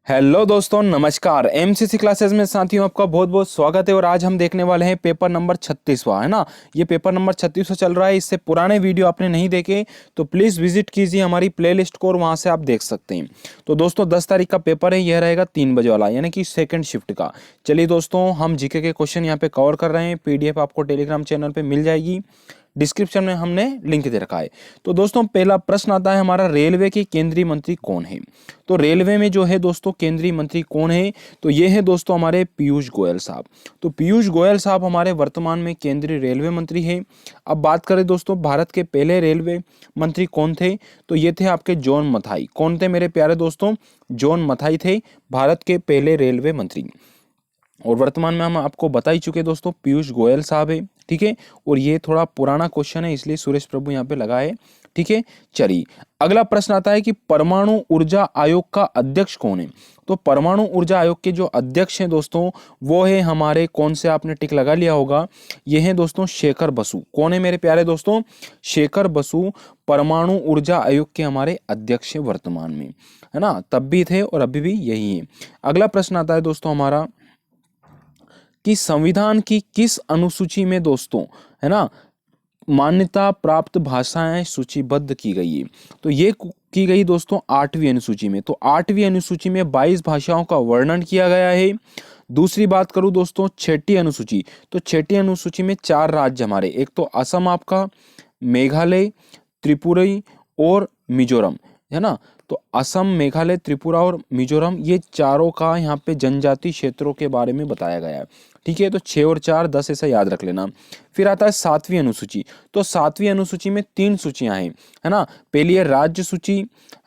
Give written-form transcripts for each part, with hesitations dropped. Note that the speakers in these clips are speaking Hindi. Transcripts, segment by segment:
हेलो दोस्तों, नमस्कार। एमसीसी क्लासेस में साथियों आपका बहुत बहुत स्वागत है। और आज हम देखने वाले हैं पेपर नंबर 36वां, है ना। ये पेपर नंबर 36वां चल रहा है। इससे पुराने वीडियो आपने नहीं देखे तो प्लीज़ विजिट कीजिए हमारी प्लेलिस्ट को और वहाँ से आप देख सकते हैं। तो दोस्तों 10 तारीख का पेपर है, यह रहेगा 3 बजे वाला, यानी कि सेकंड शिफ्ट का। चलिए दोस्तों, हम जीके के क्वेश्चन यहाँ पे कवर कर रहे हैं। पीडीएफ आपको टेलीग्राम चैनल पर मिल जाएगी, डिस्क्रिप्शन में हमने लिंक दे रखा है। तो दोस्तों पहला प्रश्न आता है हमारा, रेलवे के केंद्रीय मंत्री कौन है। तो रेलवे में जो है दोस्तों केंद्रीय मंत्री कौन है, तो ये है दोस्तों हमारे पीयूष गोयल साहब। तो पीयूष गोयल साहब हमारे वर्तमान में केंद्रीय रेलवे मंत्री है। अब बात करें दोस्तों भारत के पहले रेलवे मंत्री कौन थे, तो ये थे आपके जॉन मथाई। कौन थे मेरे प्यारे दोस्तों? जॉन मथाई थे भारत के पहले रेलवे मंत्री। और वर्तमान में हम आपको बता ही चुके दोस्तों, पीयूष गोयल साहब है, ठीक है। और ये थोड़ा पुराना क्वेश्चन है, इसलिए सुरेश प्रभु यहाँ पे लगा है, ठीक है। चलिए अगला प्रश्न आता है कि परमाणु ऊर्जा आयोग का अध्यक्ष कौन है। तो परमाणु ऊर्जा आयोग के जो अध्यक्ष हैं दोस्तों, वो है हमारे, कौन से आपने टिक लगा लिया होगा, ये है दोस्तों शेखर बसु। कौन है मेरे प्यारे दोस्तों? शेखर बसु परमाणु ऊर्जा आयोग के हमारे अध्यक्ष है वर्तमान में, है ना। तब भी थे और अभी भी यही है। अगला प्रश्न आता है दोस्तों हमारा कि संविधान की किस अनुसूची में दोस्तों, है ना, मान्यता प्राप्त भाषाएं सूचीबद्ध की गई है। तो ये की गई दोस्तों 8वीं अनुसूची में। तो 8वीं अनुसूची में 22 भाषाओं का वर्णन किया गया है। दूसरी बात करूं दोस्तों, 6ठी अनुसूची, तो 6ठी अनुसूची में 4 राज्य हमारे, एक तो असम आपका, मेघालय, त्रिपुरा और मिजोरम, है ना। तो असम, मेघालय, त्रिपुरा और मिजोरम, ये चारों का यहाँ पे जनजाति क्षेत्रों के बारे में बताया गया है, ठीक है। तो 6 और 4 10 ऐसा याद रख लेना। फिर आता है 7वीं अनुसूची। तो 7वीं अनुसूची में 3 सूचियां हैं, है ना। पहली है राज्य सूची,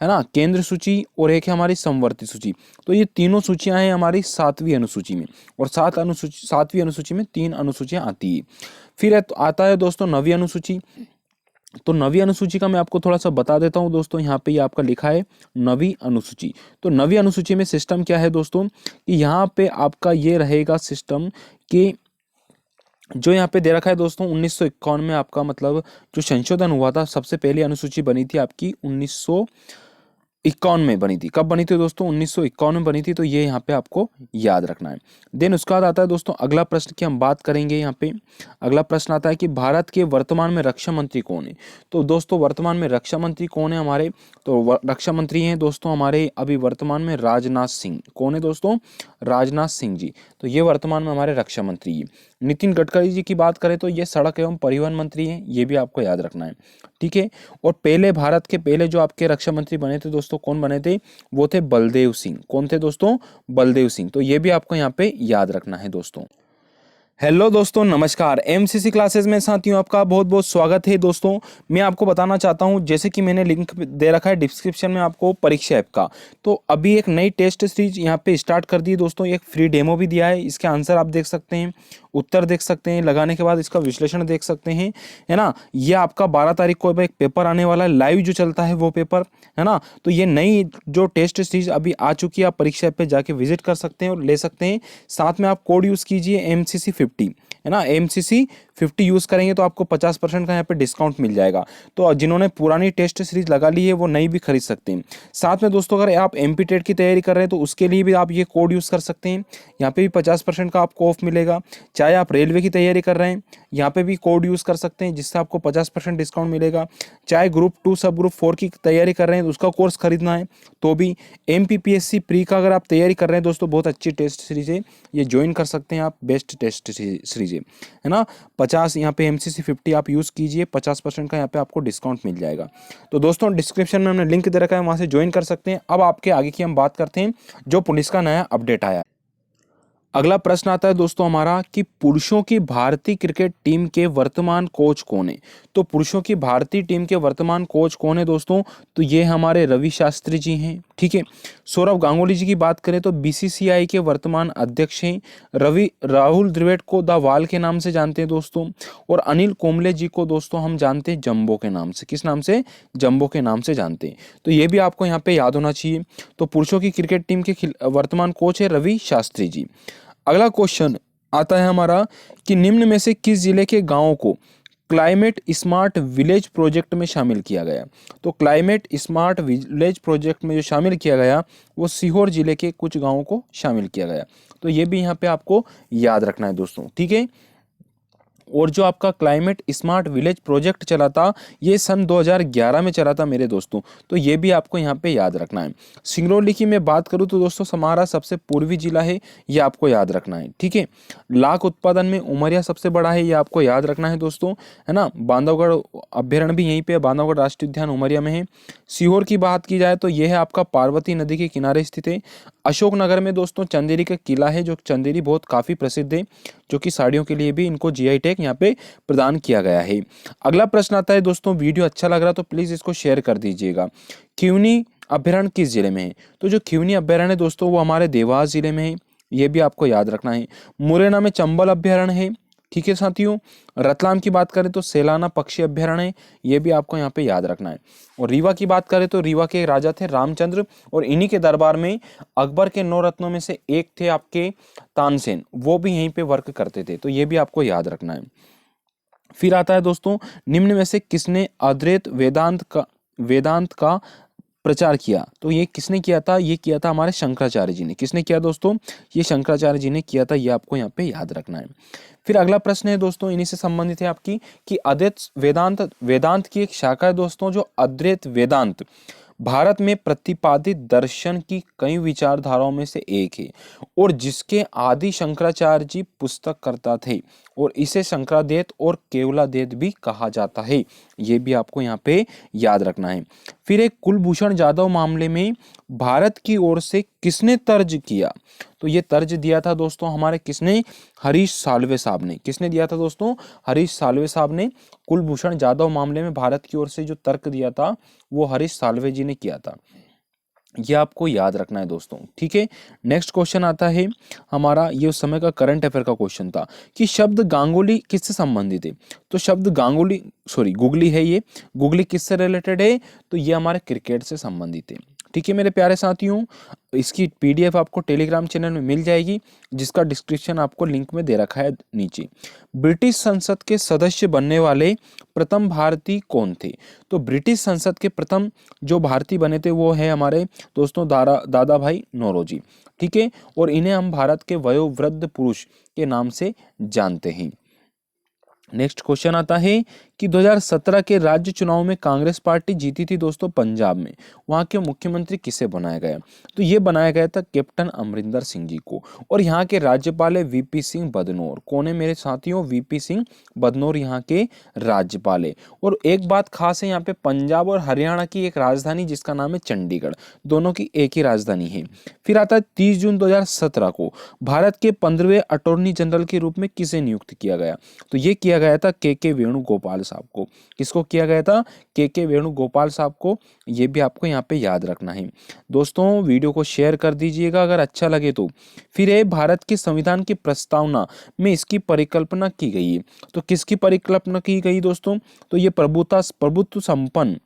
है ना, केंद्र सूची, और एक है हमारी समवर्ती सूची। तो ये तीनों सूचियां हैं हमारी 7वीं अनुसूची में। और 7वीं अनुसूची में 3 अनुसूचियां आती है। फिर आता है दोस्तों 9वीं अनुसूची। तो 9वीं अनुसूची का मैं आपको थोड़ा सा बता देता हूं दोस्तों। यहाँ पे ये आपका लिखा है 9वीं अनुसूची। तो 9वीं अनुसूची में सिस्टम क्या है दोस्तों, कि यहाँ पे आपका ये रहेगा सिस्टम कि जो यहाँ पे दे रखा है दोस्तों 1951 में आपका, मतलब जो संशोधन हुआ था, सबसे पहली अनुसूची बनी थी आपकी 1951 में बनी थी। कब बनी थी दोस्तों? 1951 में बनी थी। तो ये यहाँ पे आपको याद रखना है। देन उसके बाद आता है दोस्तों अगला प्रश्न की हम बात करेंगे। यहाँ पे अगला प्रश्न आता है कि भारत के वर्तमान में रक्षा मंत्री कौन है। तो दोस्तों वर्तमान में रक्षा मंत्री कौन है हमारे, तो रक्षा मंत्री हैं दोस्तों हमारे अभी वर्तमान में राजनाथ सिंह। कौन है दोस्तों? राजनाथ सिंह जी। तो ये वर्तमान में हमारे रक्षा मंत्री है। नितिन गडकरी जी की बात करें तो ये सड़क एवं परिवहन मंत्री हैं, ये भी आपको याद रखना है, ठीक है। और पहले भारत के पहले जो आपके रक्षा मंत्री बने थे दोस्तों, कौन बने थे? वो थे बलदेव सिंह। कौन थे दोस्तों? बलदेव सिंह। तो ये भी आपको यहाँ पे याद रखना है दोस्तों। हेलो दोस्तों, नमस्कार। एमसीसी क्लासेस में साथियों आपका बहुत बहुत स्वागत है। दोस्तों मैं आपको बताना चाहता हूं, जैसे कि मैंने लिंक दे रखा है डिस्क्रिप्शन में आपको परीक्षा ऐप का, तो अभी एक नई टेस्ट सीरीज यहां पे स्टार्ट कर दी दोस्तों। एक फ्री डेमो भी दिया है, इसके आंसर आप देख सकते हैं, उत्तर देख सकते हैं, लगाने के बाद इसका विश्लेषण देख सकते हैं, है ना। ये आपका 12 तारीख को एक पेपर आने वाला है, लाइव जो चलता है वो पेपर, है ना। तो ये नई जो टेस्ट सीरीज अभी आ चुकी है, आप परीक्षा ऐप पे जाके विजिट कर सकते हैं और ले सकते हैं। साथ में आप कोड यूज़ कीजिए MCC 50, है ना। MCC 50 यूज़ करेंगे तो आपको 50% का यहाँ पे डिस्काउंट मिल जाएगा। तो जिन्होंने पुरानी टेस्ट सीरीज लगा ली है वो नई भी खरीद सकते हैं। साथ में दोस्तों अगर आप MP टेट की तैयारी कर रहे हैं तो उसके लिए भी आप ये कोड यूज़ कर सकते हैं। यहाँ पे भी 50% का आपको ऑफ मिलेगा। चाहे आप रेलवे की तैयारी कर रहे हैं, यहाँ पे भी कोड यूज़ कर सकते हैं, जिससे आपको 50% डिस्काउंट मिलेगा। चाहे ग्रुप 2 सब ग्रुप 4 की तैयारी कर रहे हैं तो उसका कोर्स खरीदना है तो भी, MPPSC प्री का अगर आप तैयारी कर रहे हैं दोस्तों, बहुत अच्छी टेस्ट सीरीज है, ये ज्वाइन कर सकते हैं आप। बेस्ट टेस्ट सीरीज है ना। 50 यहाँ पे MCC 50 आप यूज़ कीजिए, 50% का यहाँ पे आपको डिस्काउंट मिल जाएगा। तो दोस्तों डिस्क्रिप्शन में हमने लिंक दे रखा है, वहाँ से ज्वाइन कर सकते हैं। अब आपके आगे की हम बात करते हैं जो पुलिस का नया अपडेट आया। अगला प्रश्न आता है दोस्तों हमारा कि पुरुषों की भारतीय क्रिकेट टीम के वर्तमान कोच कौन है। तो पुरुषों की भारतीय टीम के वर्तमान कोच कौन है दोस्तों? तो ये हमारे रवि शास्त्री जी हैं, ठीक है। सौरव गांगुली जी की बात करें तो BCCI के वर्तमान अध्यक्ष हैं। राहुल द्रविड़ को द वाल के नाम से जानते हैं दोस्तों। और अनिल कुंबले जी को दोस्तों हम जानते हैं जंबो के नाम से। किस नाम से? जंबो के नाम से जानते हैं। तो ये भी आपको यहाँ पे याद होना चाहिए। तो पुरुषों की क्रिकेट टीम के वर्तमान कोच है रवि शास्त्री जी। अगला क्वेश्चन आता है हमारा कि निम्न में से किस जिले के गांवों को क्लाइमेट स्मार्ट विलेज प्रोजेक्ट में शामिल किया गया। तो क्लाइमेट स्मार्ट विलेज प्रोजेक्ट में जो शामिल किया गया वो सीहोर जिले के कुछ गांवों को शामिल किया गया। तो ये भी यहाँ पे आपको याद रखना है दोस्तों, ठीक है। और जो आपका क्लाइमेट स्मार्ट विलेज प्रोजेक्ट चला था ये सन 2011 में चला था मेरे दोस्तों, तो ये भी आपको यहाँ पे याद रखना है। सिंगरौली की मैं बात करूँ तो दोस्तों हमारा सबसे पूर्वी जिला है, ये आपको याद रखना है, ठीक है। लाख उत्पादन में उमरिया सबसे बड़ा है, ये आपको याद रखना है दोस्तों, है ना। बांधवगढ़ अभ्यारण्य भी यहीं पे है, बांधवगढ़ राष्ट्रीय उद्यान उमरिया में है। सीहोर की बात की जाए तो यह है आपका पार्वती नदी के किनारे स्थित है। अशोकनगर में दोस्तों चंदेरी का किला है, जो चंदेरी बहुत काफ़ी प्रसिद्ध है, जो कि साड़ियों के लिए भी इनको जीआई टैग यहाँ पे प्रदान किया गया है। अगला प्रश्न आता है दोस्तों, वीडियो अच्छा लग रहा तो प्लीज़ इसको शेयर कर दीजिएगा। खिवनी अभ्यारण्य किस जिले में है? तो जो खिवनी अभ्यारण्य है दोस्तों वो हमारे देवास जिले में है, ये भी आपको याद रखना है। मुरैना में चंबल अभ्यारण्य है, ठीक है साथियों। रतलाम की बात करें तो सेलाना पक्षी अभ्यारण्य है, ये भी आपको यहाँ पे याद रखना है। और रीवा की बात करें तो रीवा के राजा थे रामचंद्र, और इन्हीं के दरबार में अकबर के 9 रत्नों में से एक थे आपके तानसेन, वो भी यहीं पे वर्क करते थे, तो ये भी आपको याद रखना है। फिर आता है दोस्तों, निम्न में से किसने अद्वैत वेदांत का प्रचार किया? तो ये किसने किया था? ये किया था हमारे शंकराचार्य जी ने। किसने किया दोस्तों? ये शंकराचार्य जी ने किया था, ये आपको यहाँ पे याद रखना है। फिर अगला प्रश्न है दोस्तों, इन्हीं से संबंधित है आपकी, कि अद्वैत वेदांत की एक शाखा है दोस्तों, जो अद्वैत वेदांत भारत में प्रतिपादित दर्शन की कई विचारधाराओं में से एक है, और जिसके आदि शंकराचार्य जी पुस्तक करता थे, और इसे शंकराद्वैत और केवलाद्वैत भी कहा जाता है, ये भी आपको यहाँ पे याद रखना है। फिर एक कुलभूषण जाधव मामले में भारत की ओर से किसने तर्ज किया? तो ये तर्ज दिया था दोस्तों हमारे किसने? हरीश साल्वे साहब ने। किसने दिया था दोस्तों? हरीश साल्वे साहब ने कुलभूषण जाधव मामले में भारत की ओर से जो तर्क दिया था वो हरीश साल्वे जी ने किया था, ये आपको याद रखना है दोस्तों, ठीक है। नेक्स्ट क्वेश्चन आता है हमारा, ये उस समय का करंट अफेयर का क्वेश्चन था, कि शब्द गांगुली किससे संबंधित है? तो शब्द गांगुली गुगली है, ये गुगली किससे रिलेटेड है? तो ये हमारे क्रिकेट से संबंधित है, ठीक है मेरे प्यारे साथियों। इसकी पीडीएफ आपको टेलीग्राम चैनल में मिल जाएगी, जिसका डिस्क्रिप्शन आपको लिंक में दे रखा है नीचे। ब्रिटिश संसद के सदस्य बनने वाले प्रथम भारतीय कौन थे? तो ब्रिटिश संसद के प्रथम जो भारतीय बने थे वो है हमारे दोस्तों दादा भाई नौरोजी, ठीक है। और इन्हें हम भारत के वयोवृद्ध पुरुष के नाम से जानते हैं। नेक्स्ट क्वेश्चन आता है कि 2017 के राज्य चुनाव में कांग्रेस पार्टी जीती थी दोस्तों पंजाब में, वहां के मुख्यमंत्री किसे बनाया गया? तो ये बनाया गया था कैप्टन अमरिंदर सिंह जी को, और यहाँ के राज्यपाल है वीपी सिंह बदनौर। कौन है मेरे साथियों? वीपी सिंह बदनौर यहाँ के राज्यपाल है। और एक बात खास है, यहाँ पे पंजाब और हरियाणा की एक राजधानी जिसका नाम है चंडीगढ़, दोनों की एक ही राजधानी है। फिर आता है 30 जून 2017 को भारत के 15वें अटॉर्नी जनरल के रूप में किसे नियुक्त किया गया? तो ये किया गया था के वेणुगोपाल साहब को। किसको किया गया था? के वेणुगोपाल साहब को, ये भी आपको यहाँ पे याद रखना है दोस्तों। वीडियो को शेयर कर दीजिएगा अगर अच्छा लगे तो। फिर है भारत के संविधान की प्रस्तावना में इसकी परिकल्पना की गई है, तो किसकी परिकल्पना की गई दोस्तों? तो ये प्रभुत्व संपन्न,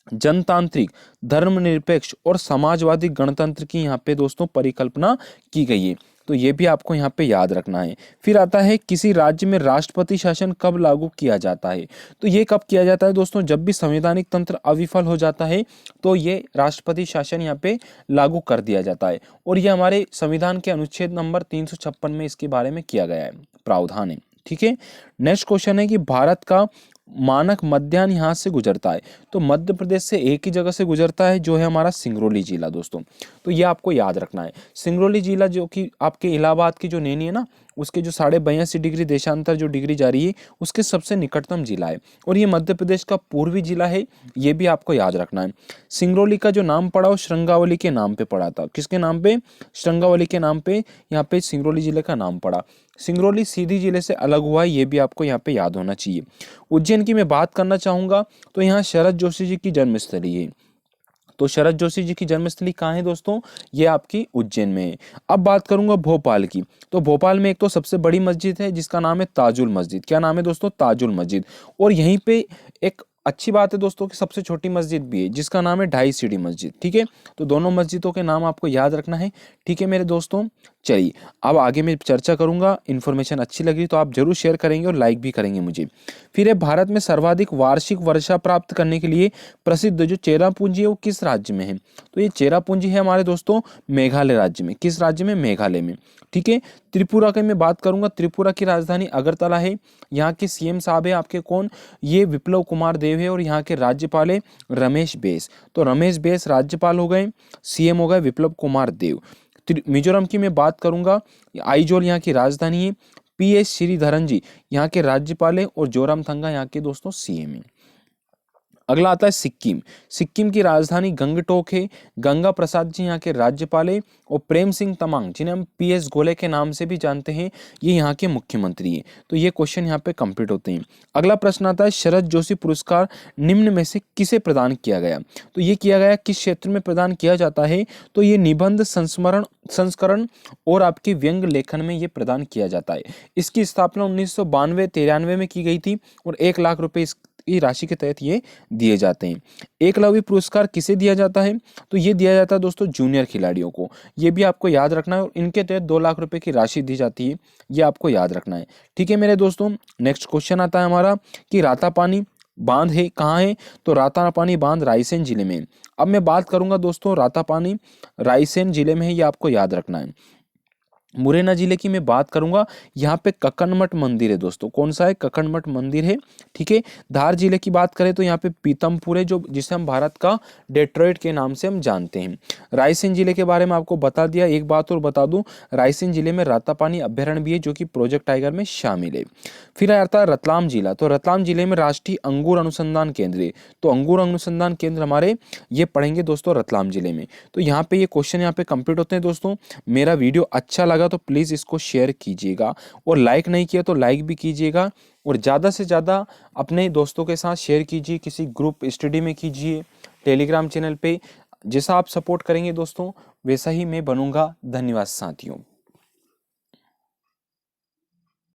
जनतांत्रिक, धर्मनिरपेक्ष और समाजवादी गणतंत्र की यहाँ पे दोस्तों परिकल्पना की गई है, तो ये भी आपको यहाँ पे याद रखना है। फिर आता है किसी राज्य में राष्ट्रपति शासन कब लागू किया जाता है? तो ये कब किया जाता है दोस्तों? जब भी संवैधानिक तंत्र अविफल हो जाता है तो ये राष्ट्रपति शासन यहाँ पे लागू कर दिया जाता है, और ये हमारे संविधान के अनुच्छेद नंबर 356 में इसके बारे में किया गया है, प्रावधान है, ठीक है। नेक्स्ट क्वेश्चन है कि भारत का मानक मध्याह्न यहाँ से गुजरता है, तो मध्य प्रदेश से एक ही जगह से गुजरता है, जो है हमारा सिंगरौली जिला दोस्तों, तो ये आपको याद रखना है। सिंगरौली जिला जो कि आपके इलाहाबाद की जो नैनी है ना, उसके जो 82.5 डिग्री देशांतर जो डिग्री जा रही है उसके सबसे निकटतम जिला है, और ये मध्य प्रदेश का पूर्वी जिला है, ये भी आपको याद रखना है। सिंगरौली का जो नाम पड़ा वो श्रृंगावली के नाम पे पड़ा था। किसके नाम पे? श्रृंगावली के नाम पे यहाँ पे सिंगरौली जिले का नाम पड़ा। सिंगरौली सीधी जिले से अलग हुआ है, ये भी आपको यहाँ पे याद होना चाहिए। उज्जैन की मैं बात करना चाहूंगा, तो यहाँ शरद जोशी जी की जन्मस्थली है। तो शरद जोशी जी की जन्मस्थली कहाँ है दोस्तों? ये आपकी उज्जैन में है। अब बात करूंगा भोपाल की, तो भोपाल में एक तो सबसे बड़ी मस्जिद है जिसका नाम है ताजुल मस्जिद। क्या नाम है दोस्तों? ताजुल मस्जिद। और यहीं पे एक अच्छी बात है दोस्तों कि सबसे छोटी मस्जिद भी है जिसका नाम है ढाई सीढ़ी मस्जिद, ठीक है। तो दोनों मस्जिदों के नाम आपको याद रखना है, ठीक है मेरे दोस्तों। चलिए अब आगे मैं चर्चा करूंगा। इन्फॉर्मेशन अच्छी लगी तो आप जरूर शेयर करेंगे और लाइक भी करेंगे मुझे। फिर है भारत में सर्वाधिक वार्षिक वर्षा प्राप्त करने के लिए प्रसिद्ध जो चेरापूंजी है वो किस राज्य में है? तो ये चेरापूंजी है हमारे दोस्तों मेघालय राज्य में। किस राज्य में? मेघालय में। ठीक है। त्रिपुरा की मैं बात करूंगा, त्रिपुरा की राजधानी अगरतला है। यहाँ के सीएम साहब है आपके कौन? ये विप्लव कुमार देव है। और यहाँ के राज्यपाल है रमेश बैस। तो रमेश बैस राज्यपाल हो गए, सीएम हो गए विप्लव कुमार देव। मिजोरम की मैं बात करूंगा, आइजोल यहाँ की राजधानी है। पीएस श्रीधरन जी यहाँ के राज्यपाल है और जोरामथंगा यहाँ के दोस्तों सीएम है। अगला आता है सिक्किम। सिक्किम की राजधानी गंगटोक है। गंगा प्रसाद जी यहाँ के राज्यपाल है और प्रेम सिंह तमांग जिन्हें हम पीएस गोले के नाम से भी जानते हैं, ये यहाँ के मुख्यमंत्री हैं। तो ये क्वेश्चन यहाँ पे कंप्लीट होते हैं। अगला प्रश्न आता है शरद जोशी पुरस्कार निम्न में से किसे प्रदान किया गया? तो ये किया गया किस क्षेत्र में प्रदान किया जाता है? तो ये निबंध संस्करण और आपके व्यंग लेखन में ये प्रदान किया जाता है। इसकी स्थापना 1992-93 में की गई थी और 1 लाख रुपए की राशि के तहत ये दिए जाते हैं। एकलव्य पुरस्कार किसे दिया जाता है? तो ये दिया जाता है दोस्तों जूनियर खिलाड़ियों को। ये भी आपको याद रखना है और इनके तहत 2 लाख रुपए की राशि दी जाती है, ये आपको याद रखना है। ठीक है मेरे दोस्तों, नेक्स्ट क्वेश्चन आता है हमारा कि रातापानी बांध है कहाँ है? तो रातापानी बांध रायसेन जिले में। अब मैं बात करूंगा दोस्तों रातापानी रायसेन जिले में है, ये आपको याद रखना है। मुरैना जिले की मैं बात करूंगा, यहाँ पे कक्कड़मठ मंदिर है दोस्तों। कौन सा है? कक्कड़मठ मंदिर है। ठीक है। धार जिले की बात करें तो यहाँ पे पीतमपुर है, जो जिसे हम भारत का डेट्रॉइट के नाम से हम जानते हैं। रायसेन जिले के बारे में आपको बता दिया। एक बात और बता दूं, रायसेन जिले में रातापानी अभ्यारण्य भी है जो कि प्रोजेक्ट टाइगर में शामिल है। फिर आता है रतलाम जिला। तो रतलाम जिले में राष्ट्रीय अंगूर अनुसंधान केंद्र है। तो अंगूर अनुसंधान केंद्र हमारे ये पढ़ेंगे दोस्तों रतलाम जिले में। तो यहाँ पे ये क्वेश्चन यहाँ पे कंप्लीट होते हैं दोस्तों। मेरा वीडियो अच्छा लगा तो प्लीज़ इसको शेयर कीजिएगा और लाइक नहीं किया तो लाइक भी कीजिएगा और ज़्यादा से ज़्यादा अपने दोस्तों के साथ शेयर कीजिए, किसी ग्रुप स्टडी में कीजिए, टेलीग्राम चैनल पे। जैसा आप सपोर्ट करेंगे दोस्तों वैसा ही मैं बनूंगा। धन्यवाद साथियों।